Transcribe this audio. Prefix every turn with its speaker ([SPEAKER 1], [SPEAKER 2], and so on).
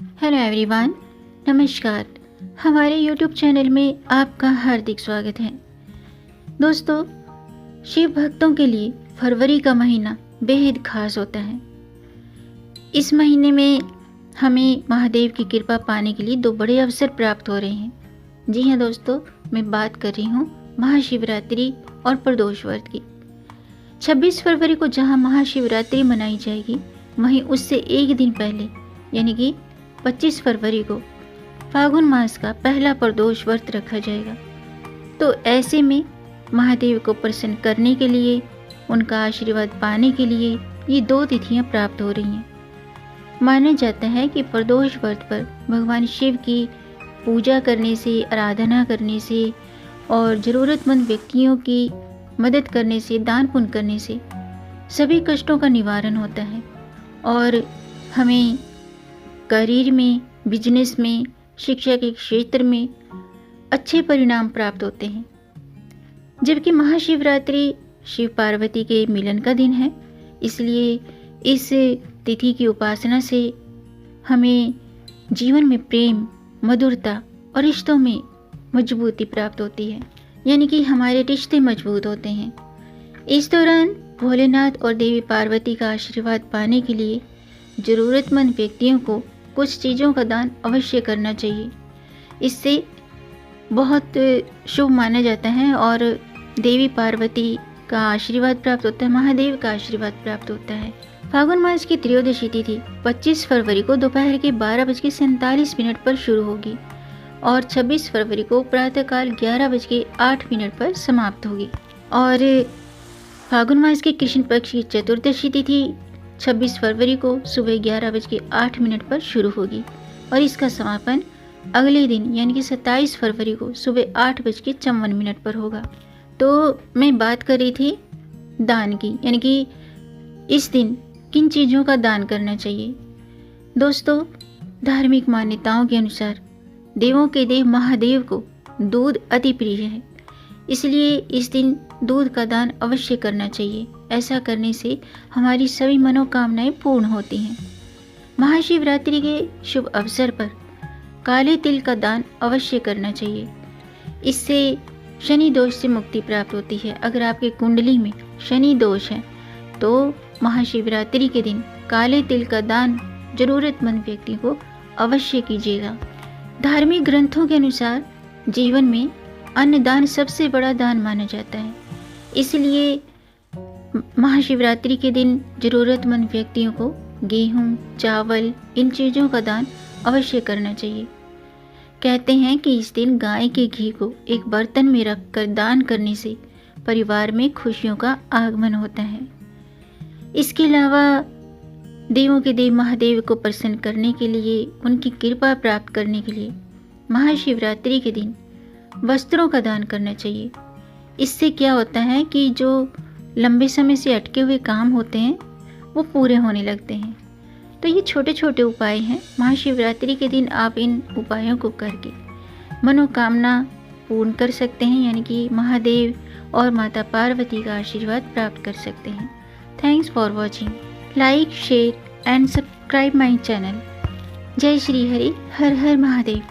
[SPEAKER 1] Hello everyone, नमस्कार। हमारे YouTube channel में आपका हार्दिक स्वागत है। दोस्तों, शिव भक्तों के लिए फरवरी का महीना बेहद खास होता है। इस महीने में हमें महादेव की कृपा पाने के लिए दो बड़े अवसर प्राप्त हो रहे हैं। जी हाँ दोस्तों, मैं बात कर रही हूँ महाशिवरात्रि और प्रदोष व्रत की। 26 फरवरी को जहाँ महाशिवरात्रि मनाई जाएगी, वहीं उससे एक दिन पहले यानी कि 25 फरवरी को फागुन मास का पहला प्रदोष व्रत रखा जाएगा। तो ऐसे में महादेव को प्रसन्न करने के लिए, उनका आशीर्वाद पाने के लिए ये दो तिथियां प्राप्त हो रही हैं। माना जाता है कि प्रदोष व्रत पर भगवान शिव की पूजा करने से, आराधना करने से और ज़रूरतमंद व्यक्तियों की मदद करने से, दान पुण्य करने से सभी कष्टों का निवारण होता है और हमें करियर में, बिजनेस में, शिक्षा के क्षेत्र में अच्छे परिणाम प्राप्त होते हैं। जबकि महाशिवरात्रि शिव पार्वती के मिलन का दिन है, इसलिए इस तिथि की उपासना से हमें जीवन में प्रेम, मधुरता और रिश्तों में मजबूती प्राप्त होती है, यानी कि हमारे रिश्ते मजबूत होते हैं। इस दौरान भोलेनाथ और देवी पार्वती का आशीर्वाद पाने के लिए ज़रूरतमंद व्यक्तियों को कुछ चीज़ों का दान अवश्य करना चाहिए। इससे बहुत शुभ माना जाता है और देवी पार्वती का आशीर्वाद प्राप्त होता है, महादेव का आशीर्वाद प्राप्त होता है। फागुन मास की त्रयोदशी तिथि 25 फरवरी को दोपहर के 12:47 पर शुरू होगी और 26 फरवरी को प्रातःकाल 11:08 पर समाप्त होगी। और फागुन मास के कृष्ण पक्ष की चतुर्दशी तिथि 26 फरवरी को सुबह 11:08 पर शुरू होगी और इसका समापन अगले दिन यानी कि 27 फरवरी को सुबह 8:54 पर होगा। तो मैं बात कर रही थी दान की, यानी कि इस दिन किन चीज़ों का दान करना चाहिए। दोस्तों, धार्मिक मान्यताओं के अनुसार देवों के देव महादेव को दूध अति प्रिय है, इसलिए इस दिन दूध का दान अवश्य करना चाहिए। ऐसा करने से हमारी सभी मनोकामनाएं पूर्ण होती हैं। महाशिवरात्रि के शुभ अवसर पर काले तिल का दान अवश्य करना चाहिए। इससे शनि दोष से मुक्ति प्राप्त होती है। अगर आपकी कुंडली में शनि दोष है तो महाशिवरात्रि के दिन काले तिल का दान जरूरतमंद व्यक्ति को अवश्य कीजिएगा। धार्मिक ग्रंथों के अनुसार जीवन में अन्नदान सबसे बड़ा दान माना जाता है, इसलिए महाशिवरात्रि के दिन ज़रूरतमंद व्यक्तियों को गेहूं, चावल, इन चीज़ों का दान अवश्य करना चाहिए। कहते हैं कि इस दिन गाय के घी को एक बर्तन में रखकर दान करने से परिवार में खुशियों का आगमन होता है। इसके अलावा देवों के देव महादेव को प्रसन्न करने के लिए, उनकी कृपा प्राप्त करने के लिए महाशिवरात्रि के दिन वस्त्रों का दान करना चाहिए। इससे क्या होता है कि जो लंबे समय से अटके हुए काम होते हैं वो पूरे होने लगते हैं। तो ये छोटे छोटे उपाय हैं। महाशिवरात्रि के दिन आप इन उपायों को करके मनोकामना पूर्ण कर सकते हैं, यानी कि महादेव और माता पार्वती का आशीर्वाद प्राप्त कर सकते हैं। Thanks for watching. Like, share and subscribe my channel. जय श्री हरि, हर हर महादेव।